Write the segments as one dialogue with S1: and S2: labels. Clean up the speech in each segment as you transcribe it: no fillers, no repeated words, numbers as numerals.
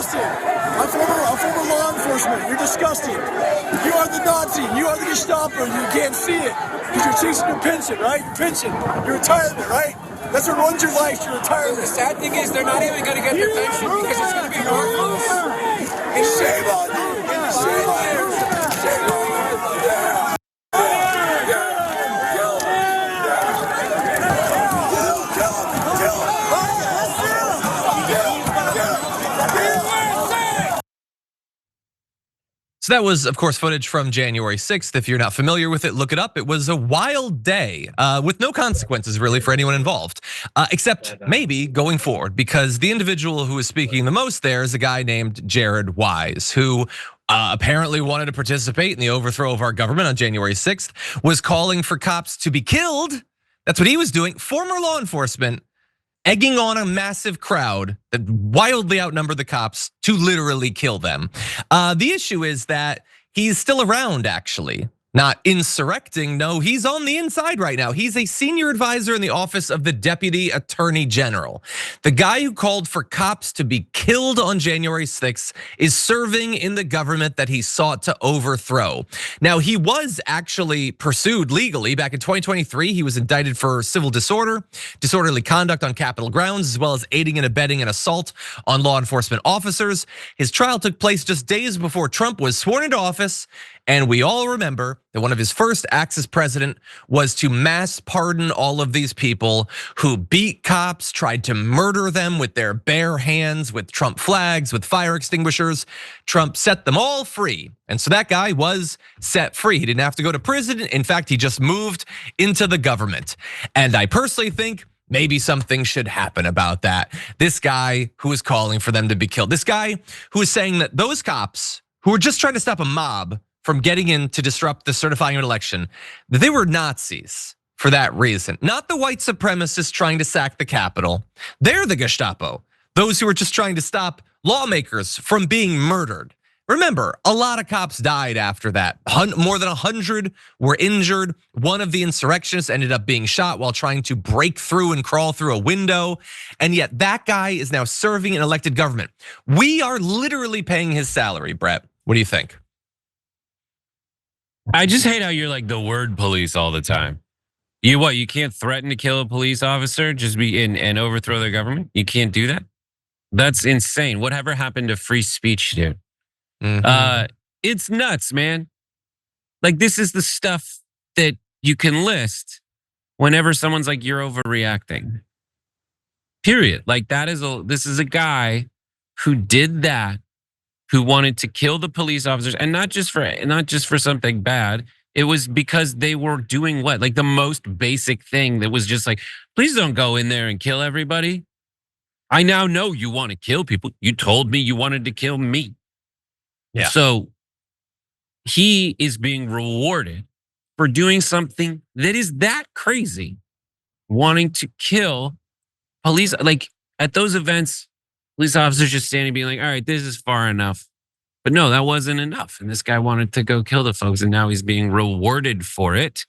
S1: disgusting. I'm former law enforcement. You're disgusting. You are the Nazi. You are the Gestapo. You can't see it because you're chasing your pension, right? Your pension, your retirement, right? That's what runs your life, your retirement.
S2: The sad thing is they're not even going to get their pension because it's going to be worthless.
S1: And shame on you. Shame on you. Shame on you.
S3: So that was, of course, footage from January 6th. If you're not familiar with it, look it up. It was a wild day with no consequences really for anyone involved, except maybe going forward, because the individual who is speaking the most there is a guy named Jared Wise, who apparently wanted to participate in the overthrow of our government on January 6th, was calling for cops to be killed. That's what he was doing. Former law enforcement egging on a massive crowd that wildly outnumbered the cops to literally kill them. The issue is that he's still around, actually. Not insurrecting, no, he's on the inside right now. He's a senior advisor in the office of the Deputy Attorney General. The guy who called for cops to be killed on January 6th is serving in the government that he sought to overthrow. Now, he was actually pursued legally back in 2023. He was indicted for civil disorder, disorderly conduct on Capitol grounds, as well as aiding and abetting an assault on law enforcement officers. His trial took place just days before Trump was sworn into office. And we all remember that one of his first acts as president was to mass pardon all of these people who beat cops, tried to murder them with their bare hands, with Trump flags, with fire extinguishers. Trump set them all free. And so that guy was set free. He didn't have to go to prison. In fact, he just moved into the government. And I personally think maybe something should happen about that. This guy who is calling for them to be killed, this guy who is saying that those cops who were just trying to stop a mob from getting in to disrupt the certifying of an election, that they were Nazis for that reason. Not the white supremacists trying to sack the Capitol. They're the Gestapo. Those who are just trying to stop lawmakers from being murdered. Remember, a lot of cops died after that. More than 100 were injured. One of the insurrectionists ended up being shot while trying to break through and crawl through a window. And yet that guy is now serving in elected government. We are literally paying his salary, Brett. What do you think?
S4: I just hate how you're like the word police all the time. You can't threaten to kill a police officer, just be in and overthrow their government? You can't do that? That's insane. Whatever happened to free speech, dude? It's nuts, man. Like, this is the stuff that you can list whenever someone's like, you're overreacting. Period. Like, this is a guy who did that, who wanted to kill the police officers, and not just for something bad. It was because they were doing what? Like the most basic thing that was just like, please don't go in there and kill everybody. I now know you want to kill people. You told me you wanted to kill me.
S3: Yeah.
S4: So he is being rewarded for doing something that is that crazy, wanting to kill police. Like at those events, police officers just standing being like, all right, this is far enough. But no, that wasn't enough. And this guy wanted to go kill the folks, and now he's being rewarded for it.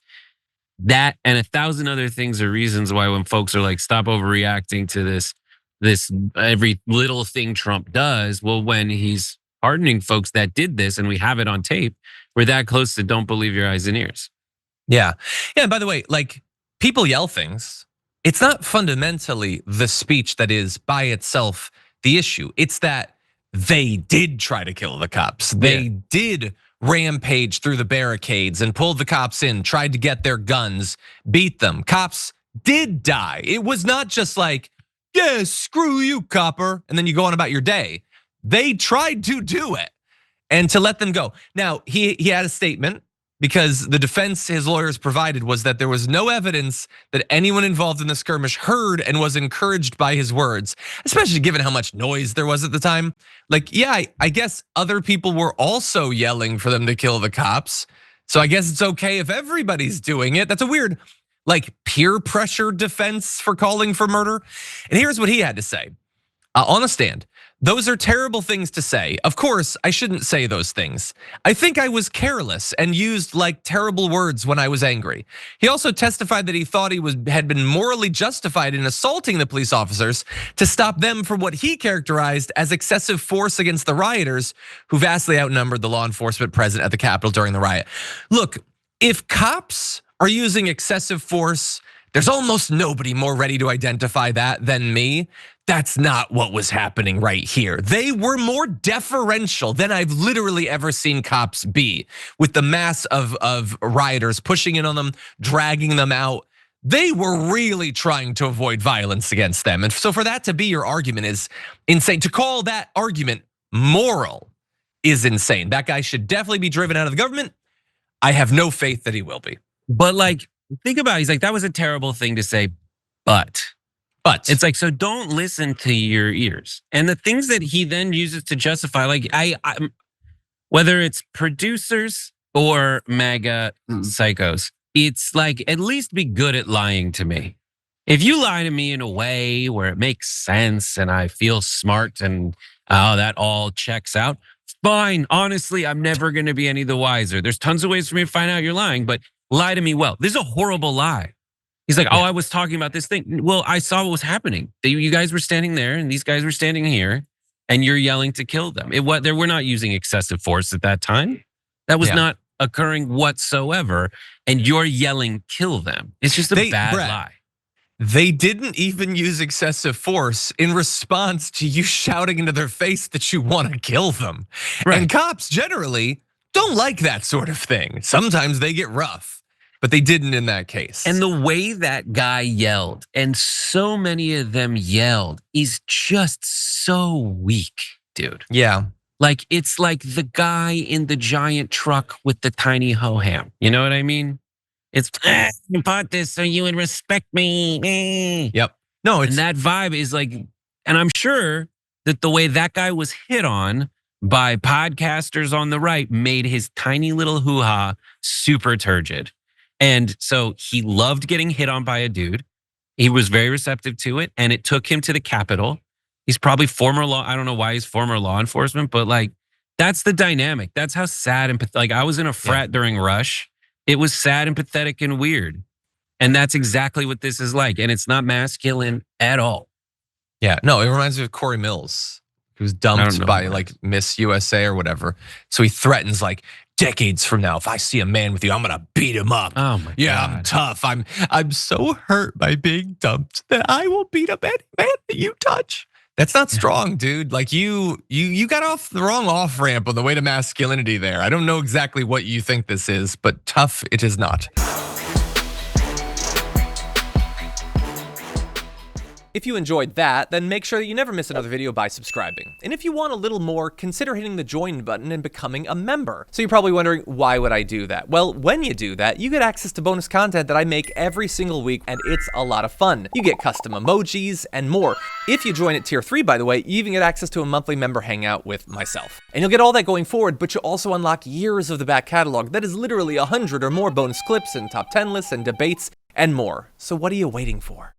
S4: That and 1,000 other things are reasons why when folks are like, stop overreacting to this every little thing Trump does. Well, when he's pardoning folks that did this, and we have it on tape, we're that close to don't believe your eyes and ears.
S3: Yeah. And by the way, like people yell things. It's not fundamentally the speech that is by itself the issue. It's that they did try to kill the cops. They did rampage through the barricades and pulled the cops in, tried to get their guns, beat them. Cops did die. It was not just like, yeah, screw you, copper, and then you go on about your day. They tried to do it and to let them go. Now, he had a statement because the defense his lawyers provided was that there was no evidence that anyone involved in the skirmish heard and was encouraged by his words, especially given how much noise there was at the time. Like, yeah, I guess other people were also yelling for them to kill the cops. So I guess it's okay if everybody's doing it. That's a weird, like, peer pressure defense for calling for murder. And here's what he had to say. On the stand. Those are terrible things to say. Of course, I shouldn't say those things. I think I was careless and used like terrible words when I was angry. He also testified that he thought he had been morally justified in assaulting the police officers to stop them from what he characterized as excessive force against the rioters who vastly outnumbered the law enforcement present at the Capitol during the riot. Look, if cops are using excessive force, there's almost nobody more ready to identify that than me. That's not what was happening right here. They were more deferential than I've literally ever seen cops be, with the mass of rioters pushing in on them, dragging them out. They were really trying to avoid violence against them. And so for that to be your argument is insane. To call that argument moral is insane. That guy should definitely be driven out of the government. I have no faith that he will be.
S4: But like, think about it. He's like, that was a terrible thing to say, but it's like, so don't listen to your ears. And the things that he then uses to justify, like whether it's producers or MAGA psychos, it's like, at least be good at lying to me. If you lie to me in a way where it makes sense and I feel smart and that all checks out, fine. Honestly, I'm never going to be any the wiser. There's tons of ways for me to find out you're lying, but lie to me well. This is a horrible lie. He's like, oh, I was talking about this thing. Well, I saw what was happening. You guys were standing there and these guys were standing here and you're yelling to kill them. They were not using excessive force at that time. That was not occurring whatsoever. And you're yelling, kill them. It's just a bad lie.
S3: They didn't even use excessive force in response to you shouting into their face that you want to kill them. Right. And cops generally don't like that sort of thing. Sometimes they get rough, but they didn't in that case.
S4: And the way that guy yelled, and so many of them yelled, is just so weak, dude.
S3: Yeah.
S4: Like, it's like the guy in the giant truck with the tiny ho-ham. You know what I mean? It's, you bought this so you would respect me.
S3: Yep. No,
S4: and that vibe is like, and I'm sure that the way that guy was hit on by podcasters on the right made his tiny little hoo-ha super turgid. And so he loved getting hit on by a dude. He was very receptive to it, and it took him to the Capitol. He's probably former law. I don't know why he's former law enforcement, but like, that's the dynamic. That's how sad and like, I was in a frat during Rush. It was sad and pathetic and weird. And that's exactly what this is like. And it's not masculine at all.
S3: Yeah, no, it reminds me of Corey Mills, who was dumped by like Miss USA or whatever. So he threatens like, decades from now, if I see a man with you, I'm gonna beat him up.
S4: Oh my God.
S3: Yeah, I'm tough. I'm so hurt by being dumped that I will beat up any man that you touch. That's not strong, dude. Like you got off the wrong off ramp on the way to masculinity there. I don't know exactly what you think this is, but tough it is not. If you enjoyed that, then make sure that you never miss another video by subscribing. And if you want a little more, consider hitting the join button and becoming a member. So you're probably wondering, why would I do that? Well, when you do that, you get access to bonus content that I make every single week, and it's a lot of fun. You get custom emojis and more. If you join at tier 3, by the way, you even get access to a monthly member hangout with myself. And you'll get all that going forward, but you'll also unlock years of the back catalog that is literally 100 or more bonus clips and top 10 lists and debates and more. So what are you waiting for?